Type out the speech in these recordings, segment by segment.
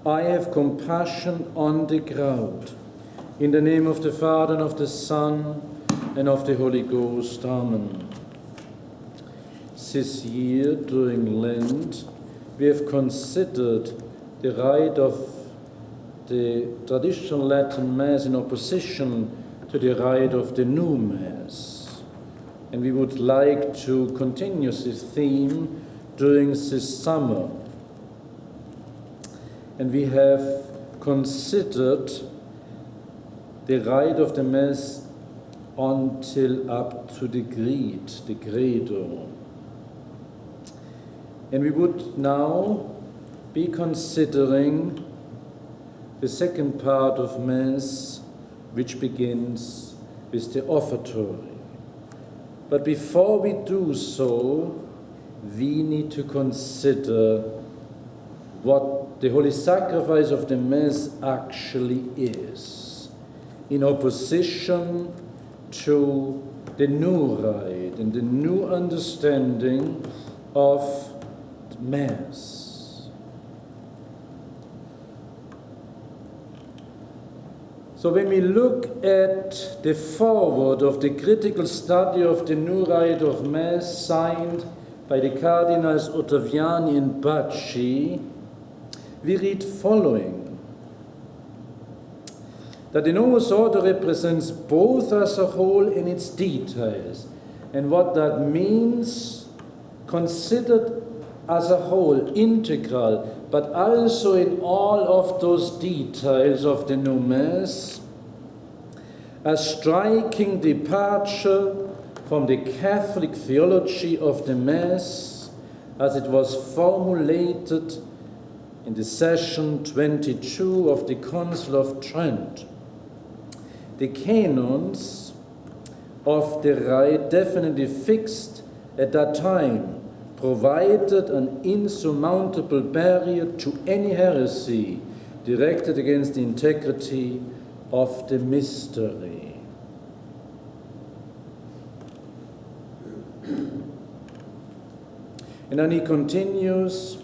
I have compassion on the crowd. In the name of the Father, and of the Son, and of the Holy Ghost. Amen. This year, during Lent, we have considered the rite of the traditional Latin Mass in opposition to the rite of the new Mass. And we would like to continue this theme during this summer. And we have considered the rite of the Mass until up to the Creed, the Credo. And we would now be considering the second part of Mass, which begins with the offertory. But before we do so, we need to consider what the Holy Sacrifice of the Mass actually is, in opposition to the new rite and the new understanding of Mass. So when we look at the foreword of the critical study of the new rite of Mass signed by the Cardinals Ottaviani and Bacci, we read following: that the Novus Ordo represents both as a whole in its details, and what that means, considered as a whole, integral, but also in all of those details of the new Mass, a striking departure from the Catholic theology of the Mass as it was formulated in the session 22 of the Council of Trent. The canons of the rite definitely fixed at that time provided an insurmountable barrier to any heresy directed against the integrity of the mystery. And then he continues,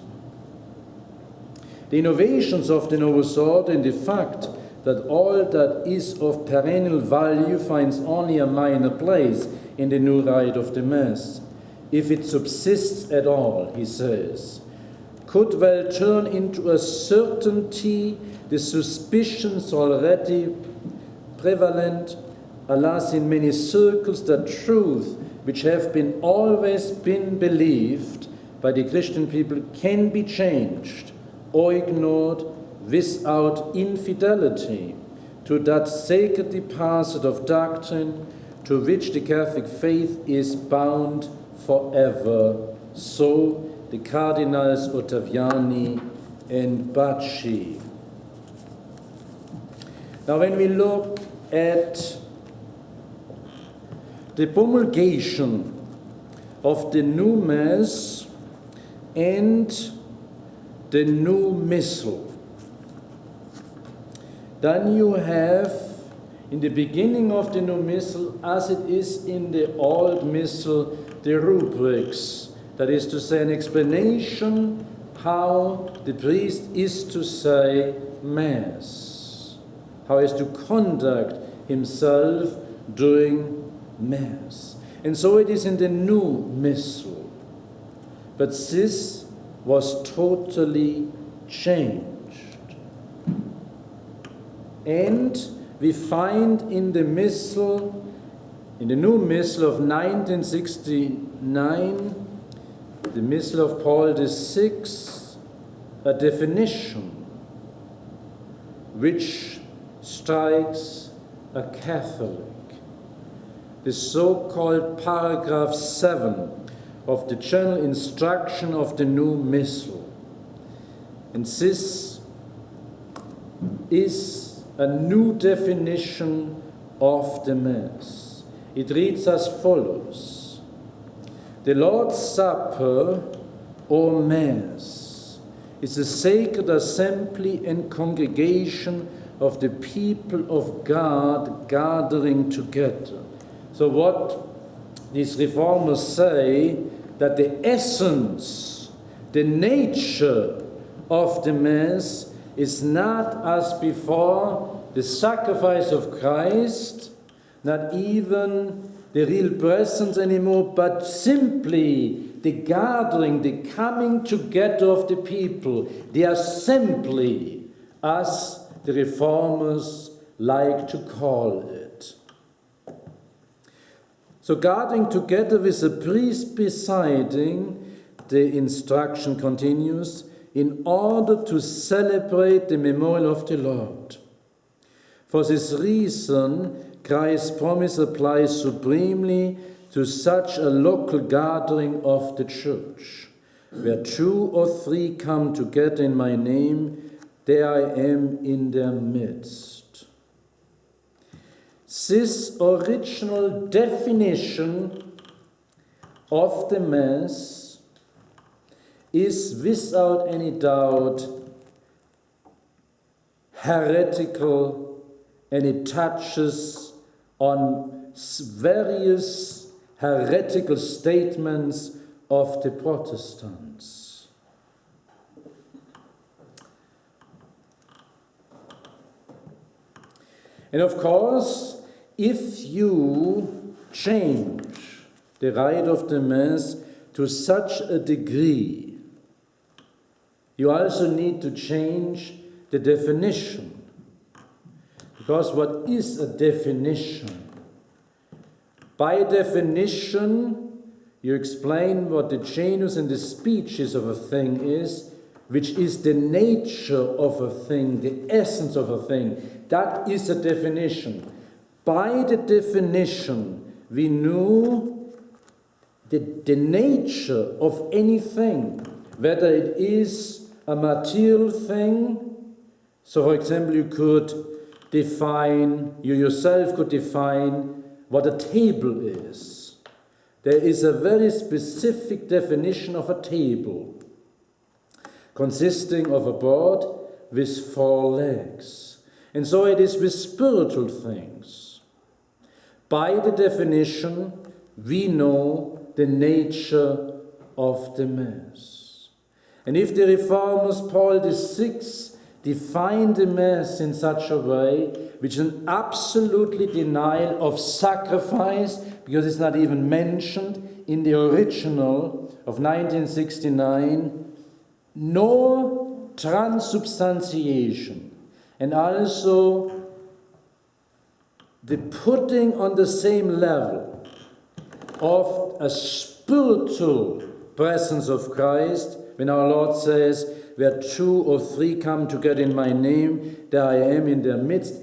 the innovations of the Novus Ordo in the fact that all that is of perennial value finds only a minor place in the new rite of the Mass, if it subsists at all, he says, could well turn into a certainty the suspicions already prevalent, alas, in many circles, that truth which have always been believed by the Christian people can be changed or ignored without infidelity to that sacred deposit of doctrine to which the Catholic faith is bound forever. So the Cardinals Ottaviani and Bacci. Now when we look at the promulgation of the new Mass and the new Missal, then you have in the beginning of the new Missal, as it is in the old Missal, the rubrics, that is to say, an explanation how the priest is to say Mass, how he is to conduct himself during Mass. And so it is in the new Missal. But this was totally changed. And we find in the Missal, in the new Missal of 1969, the Missal of Paul VI, a definition which strikes a Catholic. The so-called paragraph 7 of the general instruction of the new Missal. And this is a new definition of the Mass. It reads as follows: the Lord's Supper, or Mass, is a sacred assembly and congregation of the people of God gathering together. So what these reformers say, that the essence, the nature of the Mass is not as before the sacrifice of Christ, not even the real presence anymore, but simply the gathering, the coming together of the people, the assembly, as the Reformers like to call it. So gathering together with a priest presiding, the instruction continues, in order to celebrate the memorial of the Lord. For this reason, Christ's promise applies supremely to such a local gathering of the church. Where 2 or 3 come together in my name, there I am in their midst. This original definition of the Mass is without any doubt heretical, and it touches on various heretical statements of the Protestants. And of course, if you change the rite of the Mass to such a degree, you also need to change the definition. Because what is a definition? By definition, you explain what the genus and the species of a thing is, which is the nature of a thing, the essence of a thing. That is a definition. By the definition, we knew the nature of anything, whether it is a material thing. So, for example, you yourself could define what a table is. There is a very specific definition of a table, consisting of a board with 4 legs. And so it is with spiritual things. By the definition, we know the nature of the Mass. And if the Reformers, Paul VI, define the Mass in such a way, which is an absolutely denial of sacrifice, because it's not even mentioned in the original of 1969, nor transubstantiation, and also the putting on the same level of a spiritual presence of Christ, when our Lord says, where 2 or 3 come together in my name, there I am in their midst.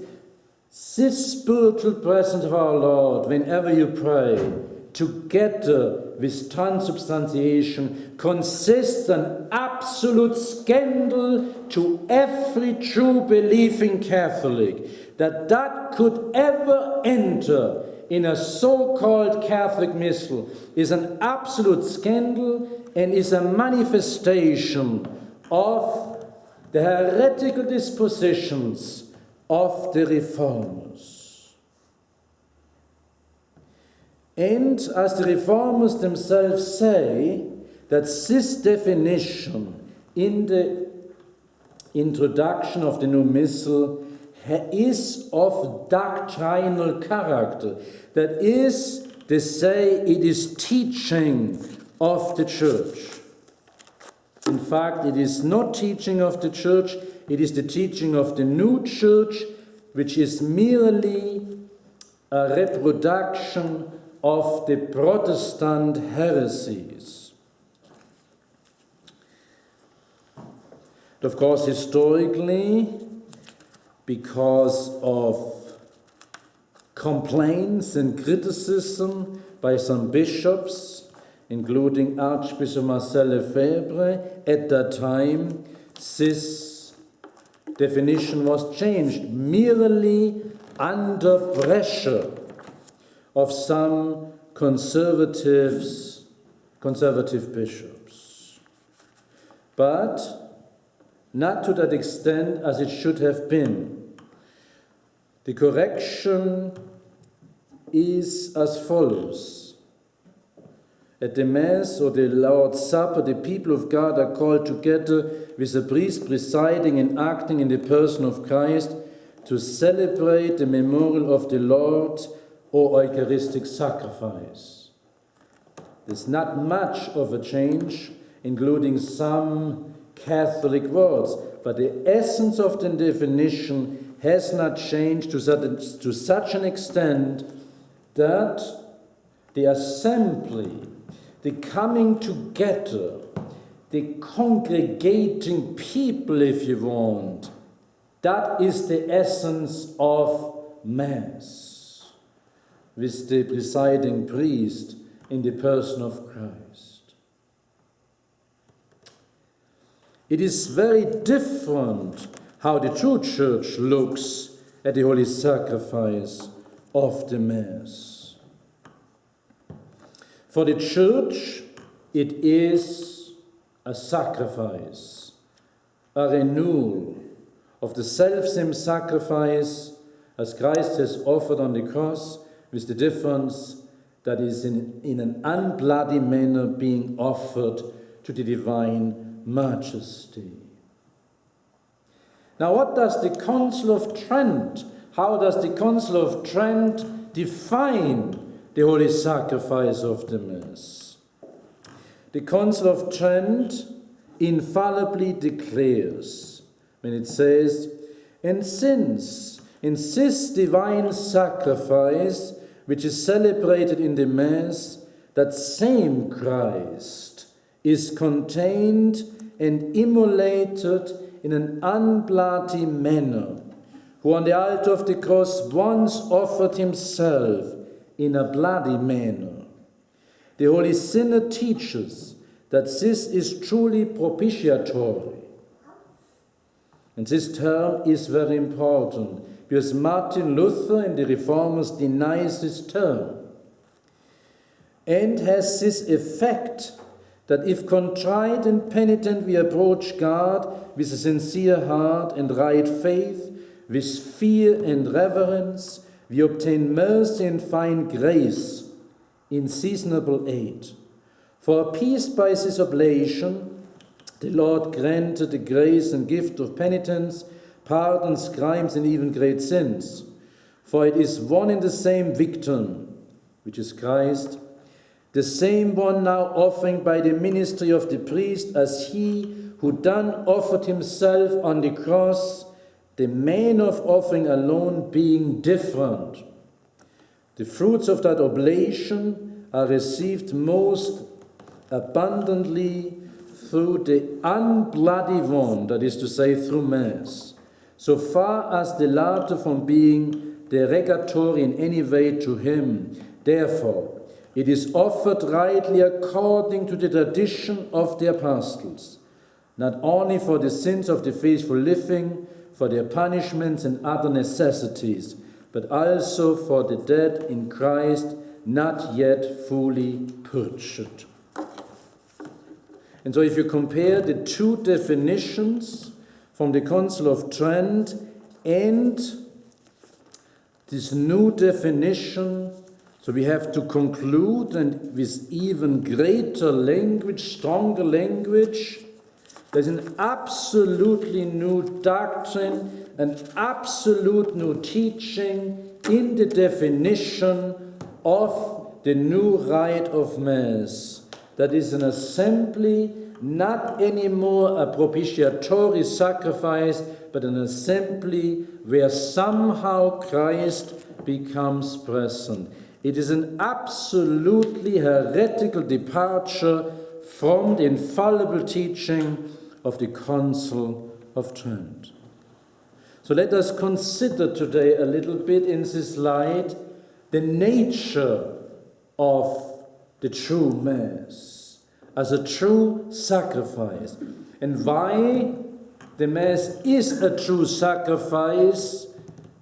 This spiritual presence of our Lord, whenever you pray, together with transubstantiation, consists an absolute scandal to every true believing Catholic, that could ever enter in a so-called Catholic missal is an absolute scandal and is a manifestation of the heretical dispositions of the Reformers. And as the Reformers themselves say, that this definition in the introduction of the new missal is of doctrinal character. That is to say, it is teaching of the Church. In fact, it is not teaching of the Church, it is the teaching of the new Church, which is merely a reproduction of the Protestant heresies. Of course, historically, because of complaints and criticism by some bishops, including Archbishop Marcel Lefebvre, at that time, this definition was changed merely under pressure of some conservative bishops. But not to that extent as it should have been. The correction is as follows. At the Mass or the Lord's Supper, the people of God are called together with a priest presiding and acting in the person of Christ to celebrate the memorial of the Lord or Eucharistic sacrifice. There's not much of a change, including some Catholic words, but the essence of the definition has not changed to such an extent that the assembly, the coming together, the congregating people, if you want, that is the essence of Mass, with the presiding priest in the person of Christ. It is very different how the true Church looks at the holy sacrifice of the Mass. For the Church, it is a sacrifice, a renewal of the self-same sacrifice as Christ has offered on the cross, with the difference that is in an unbloody manner being offered to the divine majesty. Now, what does the Council of Trent, how does the Council of Trent define the holy sacrifice of the Mass? The Council of Trent infallibly declares, when it says, "And since in this divine sacrifice, which is celebrated in the Mass, that same Christ is contained and immolated in an unbloody manner, who on the altar of the cross once offered himself in a bloody manner. The Holy Synod teaches that this is truly propitiatory." And this term is very important, because Martin Luther and the Reformers denies this term, and has this effect that if contrite and penitent we approach God with a sincere heart and right faith, with fear and reverence, we obtain mercy and find grace in seasonable aid. For appeased by this oblation, the Lord granted the grace and gift of penitence, pardons crimes and even great sins. For it is one and the same victim, which is Christ, the same one now offering by the ministry of the priest as he who done offered himself on the cross, the manner of offering alone being different. The fruits of that oblation are received most abundantly through the unbloody one, that is to say, through Mass, so far as the latter from being derogatory in any way to him. Therefore, it is offered rightly according to the tradition of the apostles, not only for the sins of the faithful living, for their punishments and other necessities, but also for the dead in Christ, not yet fully purged. And so if you compare the two definitions from the Council of Trent and this new definition, so we have to conclude, and with even greater language, stronger language, there's an absolutely new doctrine, an absolute new teaching in the definition of the new rite of Mass. That is an assembly, not anymore a propitiatory sacrifice, but an assembly where somehow Christ becomes present. It is an absolutely heretical departure from the infallible teaching of the Council of Trent. So let us consider today a little bit in this light the nature of the true Mass as a true sacrifice, and why the Mass is a true sacrifice,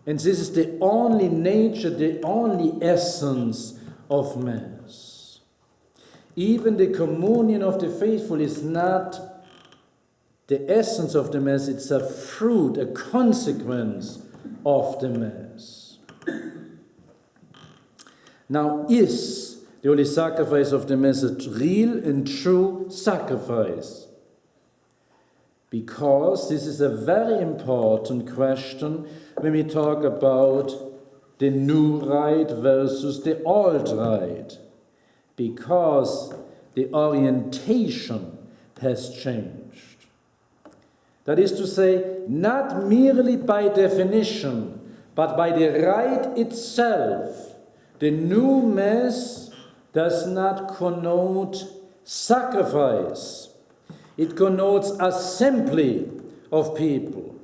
and this is the only nature, the only essence of Mass. Even the communion of the faithful is not the essence of the Mass, it's a fruit, a consequence of the Mass. Now, is the holy sacrifice of the Mass a real and true sacrifice? Because this is a very important question when we talk about the new rite versus the old rite. Because the orientation has changed. That is to say, not merely by definition, but by the rite itself, the new Mass does not connote sacrifice. It connotes assembly of people.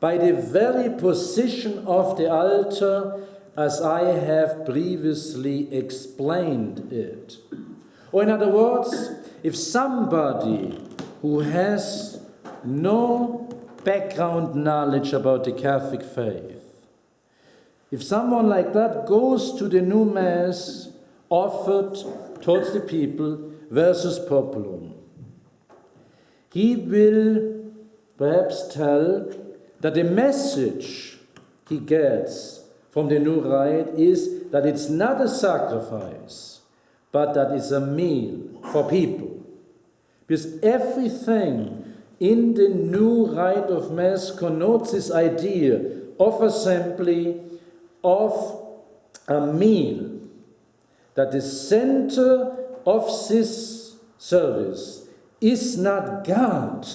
By the very position of the altar, as I have previously explained it. Or in other words, if somebody who has no background knowledge about the Catholic faith, if someone like that goes to the new Mass offered towards the people versus populum, he will perhaps tell that the message he gets from the new rite is that it's not a sacrifice, but that it's a meal for people. Because everything in the new rite of Mass connotes this idea of assembly, of a meal, that the center of this service is not God,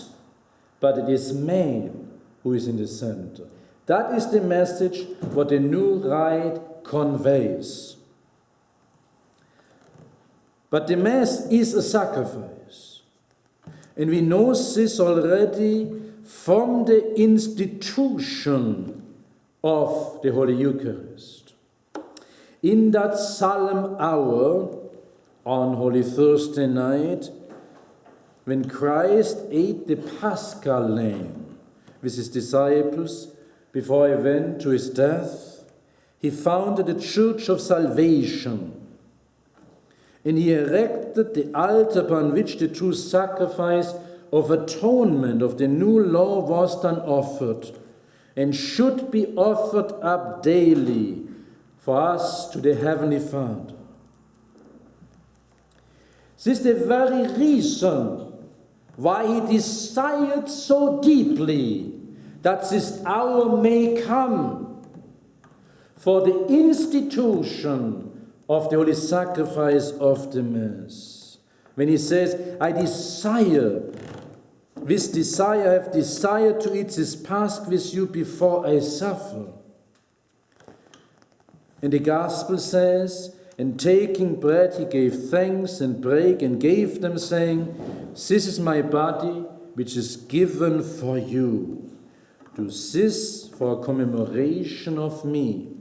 but it is man who is in the center. That is the message what the new rite conveys. But the Mass is a sacrifice. And we know this already from the institution of the Holy Eucharist. In that solemn hour on Holy Thursday night, when Christ ate the Paschal lamb with his disciples before he went to his death, he founded the Church of Salvation, and he erected the altar upon which the true sacrifice of atonement of the new law was then offered, and should be offered up daily for us to the Heavenly Father. This is the very reason why he desired so deeply that this hour may come, for the institution of the holy sacrifice of the Mass. When he says, I have desired to eat this Pasch with you before I suffer. And the Gospel says, and taking bread he gave thanks and brake and gave them, saying, this is my body which is given for you. Do this for a commemoration of me.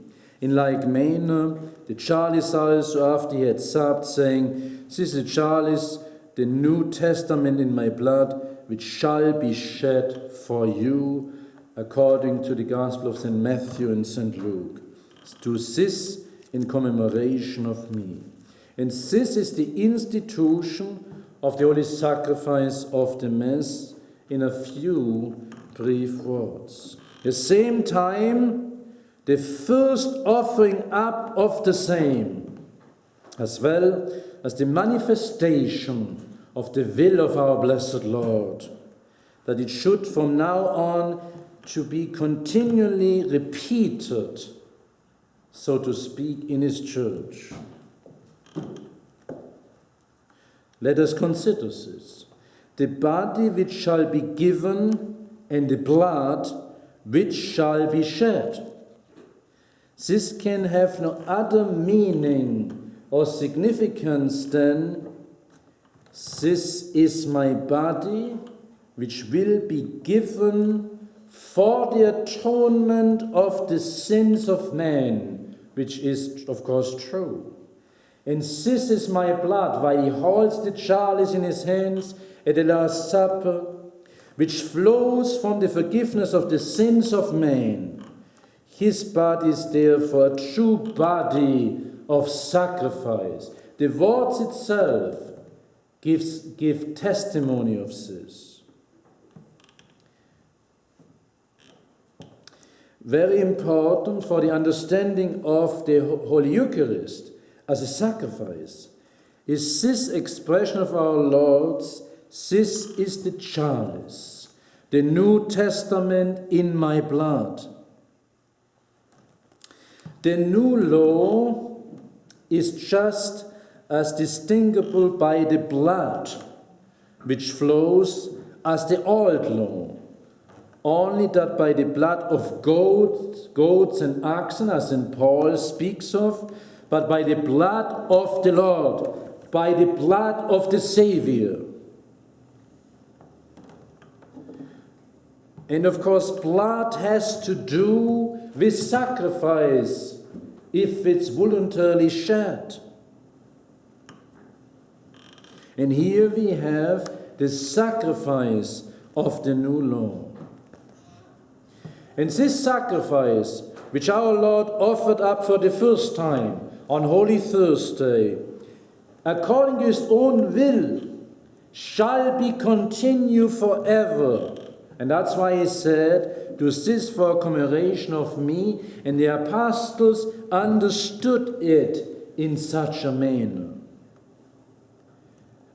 In like manner, the chalice also after he had supped, saying, this is the chalice, the New Testament in my blood, which shall be shed for you, according to the Gospel of St. Matthew and St. Luke. Do this in commemoration of me. And this is the institution of the holy sacrifice of the Mass in a few brief words. At the same time, the first offering up of the same, as well as the manifestation of the will of our blessed Lord, that it should from now on to be continually repeated, so to speak, in his church. Let us consider this. The body which shall be given and the blood which shall be shed. This can have no other meaning or significance than, this is my body which will be given for the atonement of the sins of man, which is, of course, true. And this is my blood, why he holds the chalice in his hands at the Last Supper, which flows from the forgiveness of the sins of man. His body is therefore a true body of sacrifice. The words itself give testimony of this. Very important for the understanding of the Holy Eucharist, as a sacrifice, is this expression of our Lord's, this is the chalice, the New Testament in my blood. The new law is just as distinguishable by the blood which flows as the old law, only that by the blood of goats and oxen, as St. Paul speaks of, but by the blood of the Lord, by the blood of the Savior. And of course, blood has to do with sacrifice if it's voluntarily shed. And here we have the sacrifice of the new law. And this sacrifice, which our Lord offered up for the first time on Holy Thursday, according to his own will, shall be continued forever. And that's why he said, do this for a commemoration of me. And the apostles understood it in such a manner.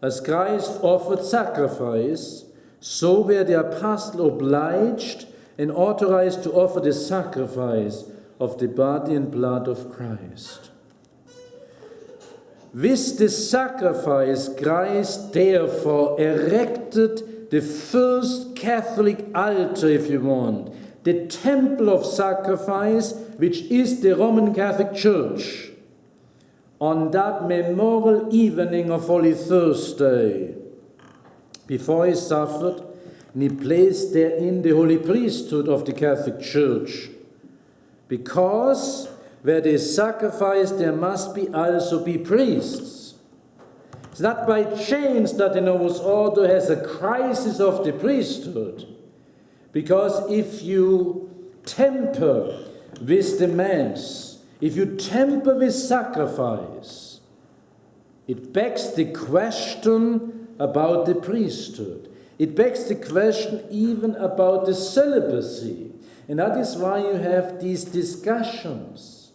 As Christ offered sacrifice, so were the apostles obliged and authorized to offer the sacrifice of the body and blood of Christ. With the sacrifice, Christ therefore erected the first Catholic altar, if you want, the temple of sacrifice, which is the Roman Catholic Church, on that memorable evening of Holy Thursday, before he suffered, and he placed therein the holy priesthood of the Catholic Church, because where there is sacrifice, there must also be priests. It's not by chance that the Novus Ordo has a crisis of the priesthood, because if you tamper with the Mass, if you tamper with sacrifice, it begs the question about the priesthood. It begs the question even about the celibacy. And that is why you have these discussions.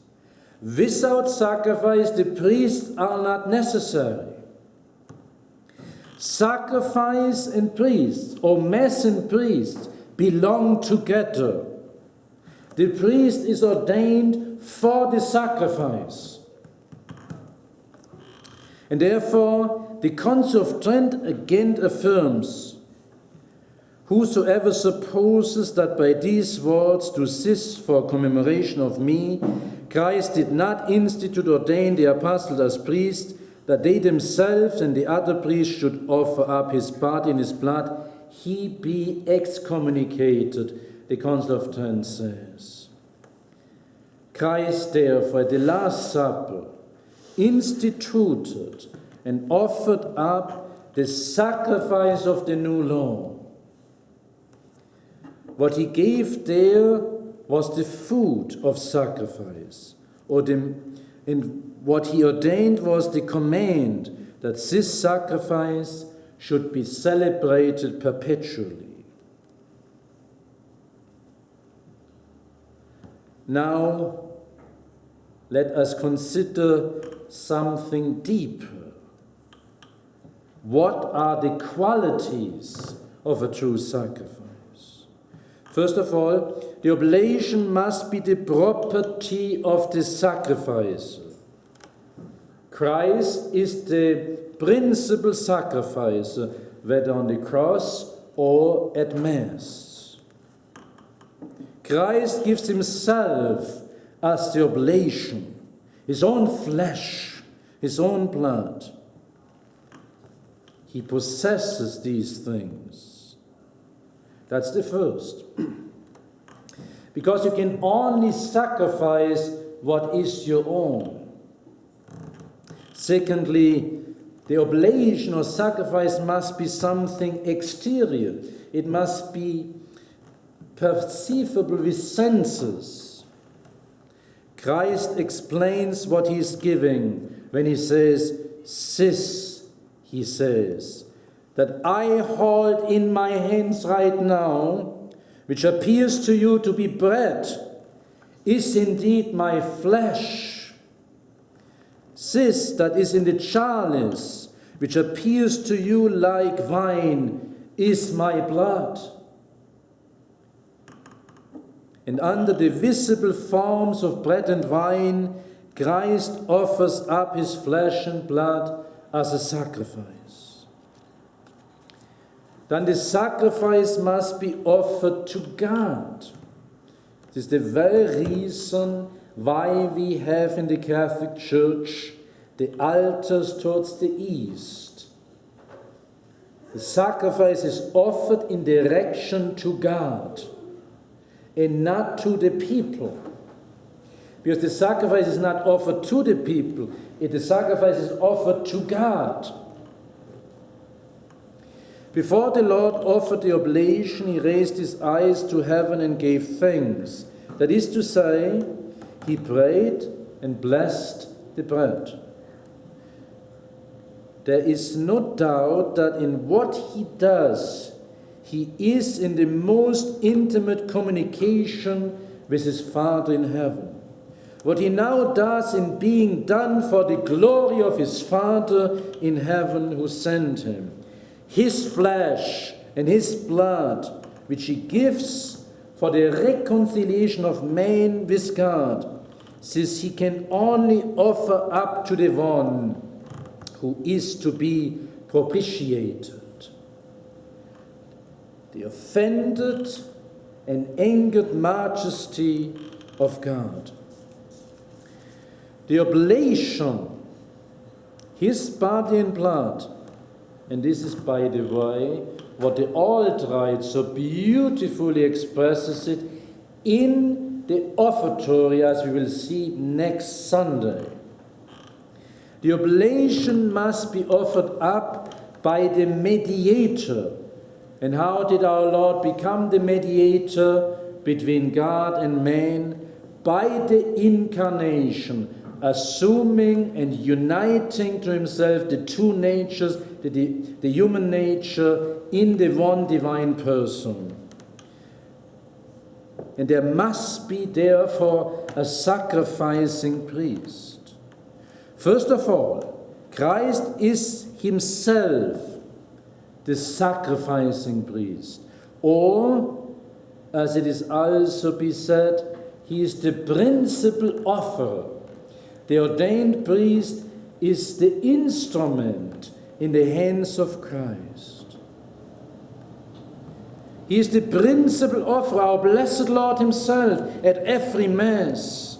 Without sacrifice, the priests are not necessary. Sacrifice and priests, or Mass and priests, belong together. The priest is ordained for the sacrifice. And therefore, the Council of Trent again affirms, whosoever supposes that by these words, do this for commemoration of me, Christ did not institute or ordain the apostles as priests, that they themselves and the other priests should offer up his body and his blood, he be excommunicated, the Council of Trent says. Christ, therefore, at the Last Supper, instituted and offered up the sacrifice of the new law. What he gave there was the food of sacrifice, and what he ordained was the command that this sacrifice should be celebrated perpetually. Now, let us consider something deeper. What are the qualities of a true sacrifice? First of all, the oblation must be the property of the sacrificer. Christ is the principal sacrificer, whether on the cross or at Mass. Christ gives himself as the oblation, his own flesh, his own blood. He possesses these things. That's the first. Because you can only sacrifice what is your own. Secondly, the oblation or sacrifice must be something exterior. It must be perceivable with senses. Christ explains what he is giving when he says, "This," he says, "that I hold in my hands right now, which appears to you to be bread, is indeed my flesh." This that is in the chalice, which appears to you like wine, is my blood. And under the visible forms of bread and wine, Christ offers up his flesh and blood as a sacrifice. Then the sacrifice must be offered to God. This is the very reason why we have in the Catholic Church the altars towards the east. The sacrifice is offered in direction to God and not to the people. Because the sacrifice is not offered to the people, the sacrifice is offered to God. Before the Lord offered the oblation, he raised his eyes to heaven and gave thanks. That is to say, he prayed and blessed the bread. There is no doubt that in what he does, he is in the most intimate communication with his Father in heaven. What he now does in being done for the glory of his Father in heaven who sent him. His flesh and his blood, which he gives for the reconciliation of man with God, since he can only offer up to the one who is to be propitiated. The offended and angered majesty of God. The oblation, his body and blood, and this is, by the way, what the alt-right so beautifully expresses it in the offertory, as we will see next Sunday. The oblation must be offered up by the mediator. And how did our Lord become the mediator between God and man? By the incarnation, assuming and uniting to himself the two natures, the human nature in the one divine person. And there must be therefore a sacrificing priest. First of all, Christ is himself the sacrificing priest. Or, as it is also be said, he is the principal offerer. The ordained priest is the instrument in the hands of Christ. He is the principal offerer, our blessed Lord himself, at every Mass,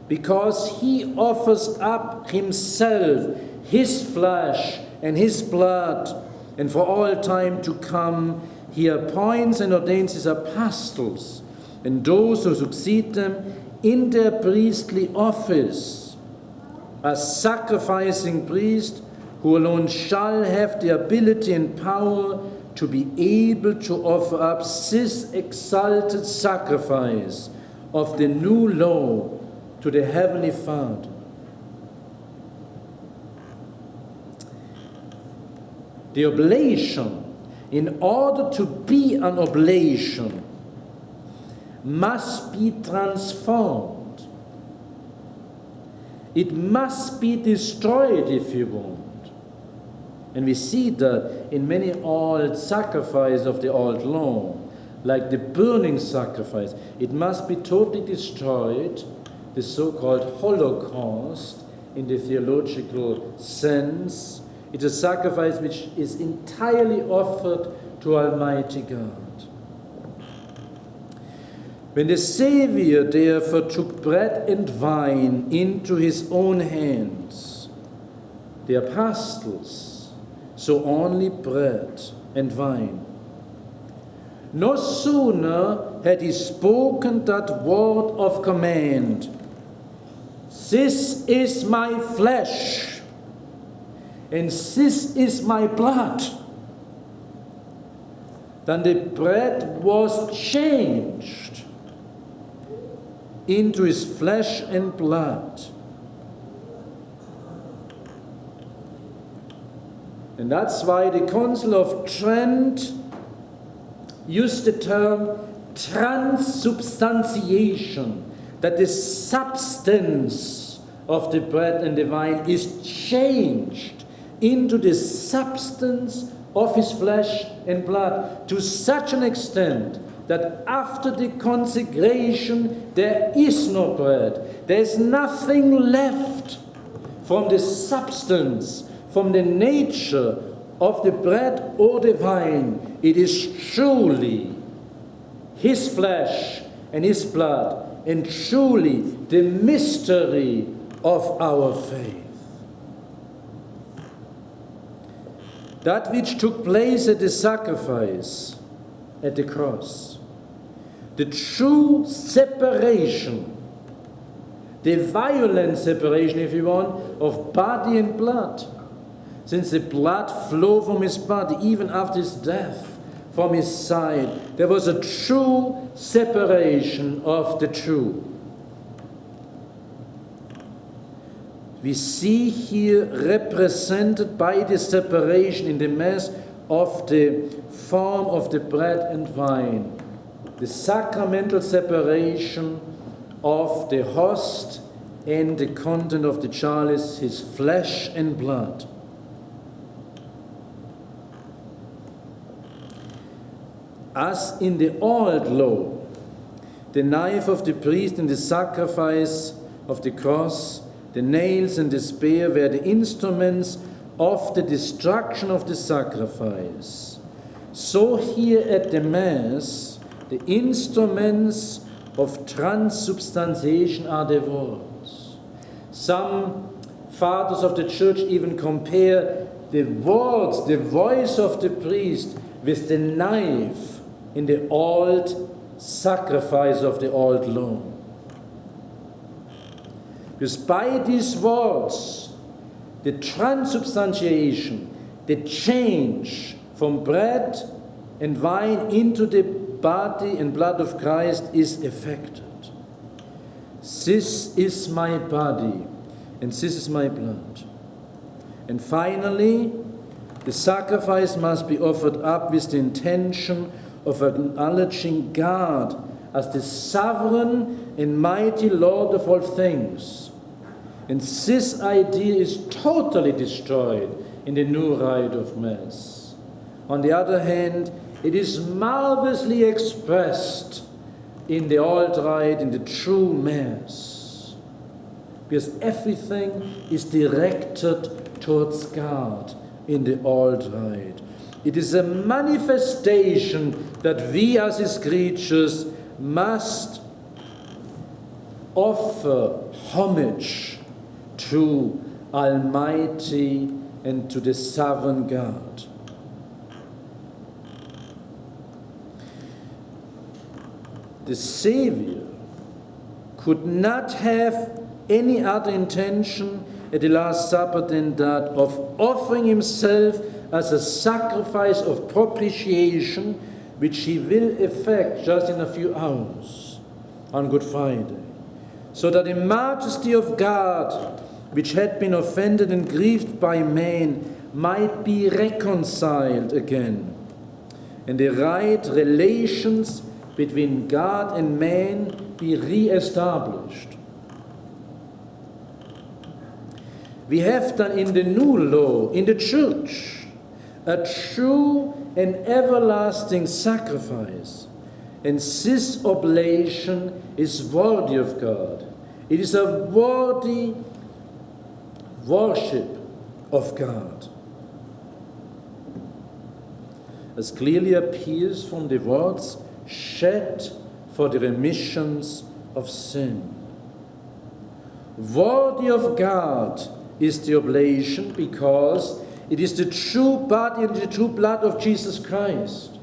because he offers up himself, his flesh and his blood, and for all time to come, he appoints and ordains his apostles and those who succeed them in their priestly office as sacrificing priests who alone shall have the ability and power to be able to offer up this exalted sacrifice of the new law to the Heavenly Father. The oblation, in order to be an oblation, must be transformed. It must be destroyed, if you want. And we see that in many old sacrifices of the old law, like the burning sacrifice. It must be totally destroyed, the so-called Holocaust in the theological sense. It's a sacrifice which is entirely offered to Almighty God. When the Savior therefore took bread and wine into his own hands, the apostles saw only bread and wine. No sooner had he spoken that word of command, "This is my flesh, and this is my blood," then the bread was changed into his flesh and blood. And that's why the Council of Trent used the term transubstantiation, that the substance of the bread and the wine is changed into the substance of his flesh and blood to such an extent that after the consecration there is no bread. There is nothing left from the substance, from the nature of the bread or the wine. It is truly his flesh and his blood, and truly the mystery of our faith. That which took place at the sacrifice, at the cross, the true separation, the violent separation, if you want, of body and blood, since the blood flowed from his body even after his death, from his side, there was a true separation of the two. We see here represented by the separation in the Mass of the form of the bread and wine, the sacramental separation of the host and the content of the chalice, his flesh and blood. As in the old law, the knife of the priest in the sacrifice of the cross, the nails and the spear were the instruments of the destruction of the sacrifice. So here at the Mass, the instruments of transubstantiation are the words. Some fathers of the Church even compare the words, the voice of the priest, with the knife in the old sacrifice of the old law. Because by these words, the transubstantiation, the change from bread and wine into the body and blood of Christ is effected. This is my body and this is my blood. And finally, the sacrifice must be offered up with the intention of acknowledging God as the sovereign and mighty Lord of all things. And this idea is totally destroyed in the new rite of Mass. On the other hand, it is marvelously expressed in the old rite, in the true Mass, because everything is directed towards God in the old rite. It is a manifestation that we as his creatures must offer homage to Almighty and to the sovereign God. The Savior could not have any other intention at the Last Supper than that of offering himself as a sacrifice of propitiation, which he will effect just in a few hours on Good Friday, so that the majesty of God, which had been offended and grieved by man, might be reconciled again, and the right relations between God and man be re-established. We have then in the new law, in the Church, a true and everlasting sacrifice. And this oblation is worthy of God. It is a worthy worship of God. As clearly appears from the words, shed for the remissions of sin. Worthy of God is the oblation because it is the true body and the true blood of Jesus Christ.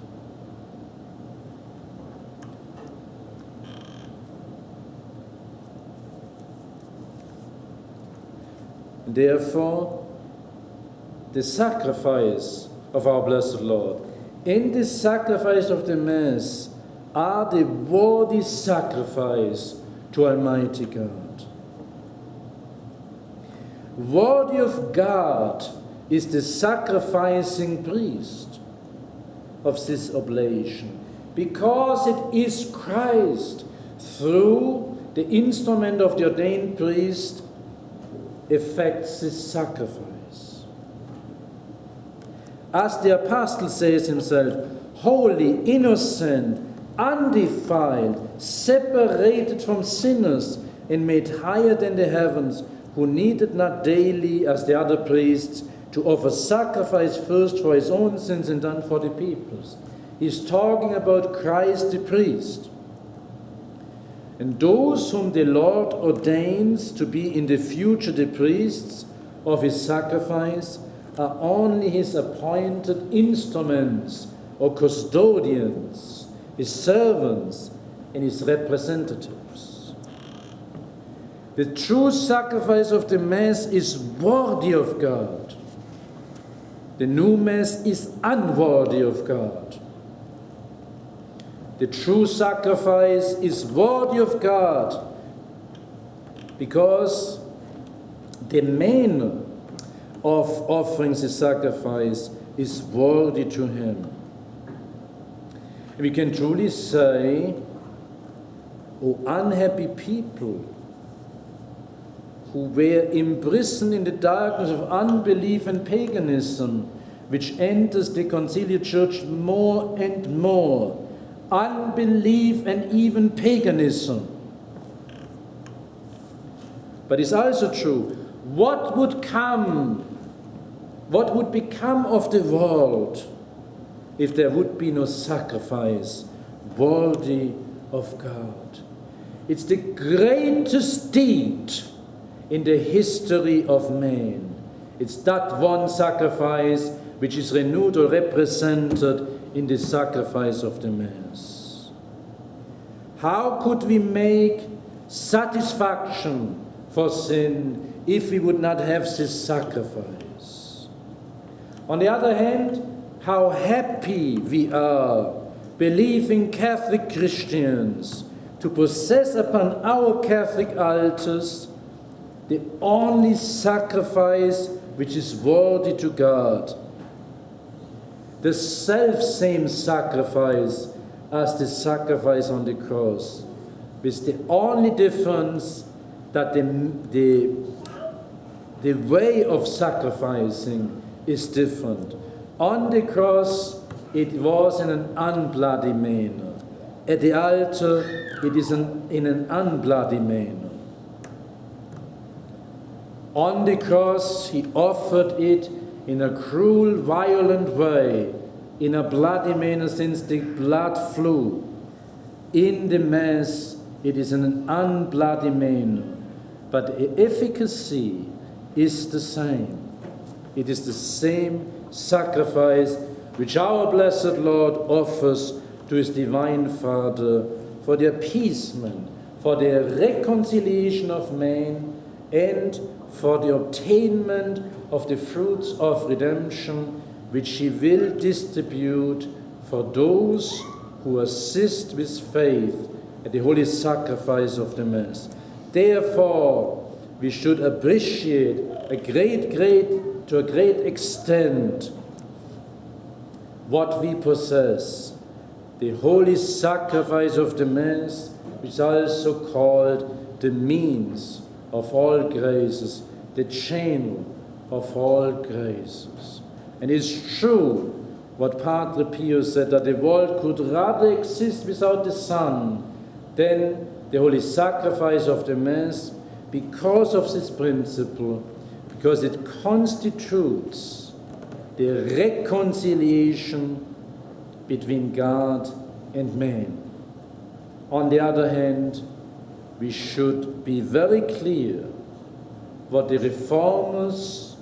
Therefore, the sacrifice of our blessed Lord and the sacrifice of the Mass are the worthy sacrifice to Almighty God. Worthy of God is the sacrificing priest of this oblation, because it is Christ, through the instrument of the ordained priest, effects this sacrifice. As the apostle says himself, holy, innocent, undefiled, separated from sinners, and made higher than the heavens, who needed not daily, as the other priests, to offer sacrifice first for his own sins and then for the people's. He's talking about Christ the priest. And those whom the Lord ordains to be in the future the priests of his sacrifice are only his appointed instruments or custodians, his servants and his representatives. The true sacrifice of the Mass is worthy of God. The new Mass is unworthy of God. The true sacrifice is worthy of God because the manner of offering the sacrifice is worthy to him. And we can truly say, O unhappy people who were imprisoned in the darkness of unbelief and paganism, which enters the conciliar church more and more, unbelief and even paganism. But it's also true, what would become of the world if there would be no sacrifice worthy of God? It's the greatest deed in the history of man. It's that one sacrifice which is renewed or represented in the sacrifice of the Mass. How could we make satisfaction for sin if we would not have this sacrifice? On the other hand, how happy we are, believing Catholic Christians, to possess upon our Catholic altars the only sacrifice which is worthy to God, the self-same sacrifice as the sacrifice on the cross, with the only difference that the way of sacrificing is different. On the cross, it was in an unbloody manner. At the altar, it is in an unbloody manner. On the cross, he offered it in a cruel, violent way, in a bloody manner since the blood flew. In the Mass, it is in an unbloody manner, but the efficacy is the same. It is the same sacrifice which our blessed Lord offers to his divine Father for the appeasement, for the reconciliation of man, and for the obtainment of the fruits of redemption, which he will distribute for those who assist with faith at the holy sacrifice of the Mass. Therefore, we should appreciate to a great extent what we possess, the holy sacrifice of the Mass, which is also called the means of all graces, the channel of all graces. And it's true what Padre Pio said, that the world could rather exist without the Son than the holy sacrifice of the Mass, because of this principle, because it constitutes the reconciliation between God and man. On the other hand, we should be very clear what the reformers,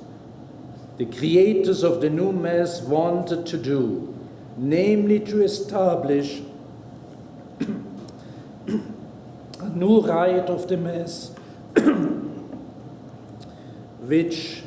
the creators of the new Mass, wanted to do, namely to establish a new rite of the Mass, which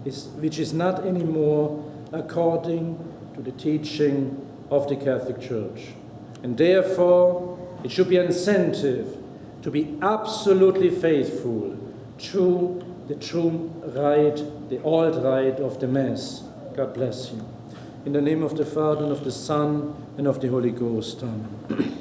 is not anymore according to the teaching of the Catholic Church. And therefore, it should be an incentive to be absolutely faithful to the true rite, the old rite of the Mass. God bless you. In the name of the Father, and of the Son, and of the Holy Ghost. Amen.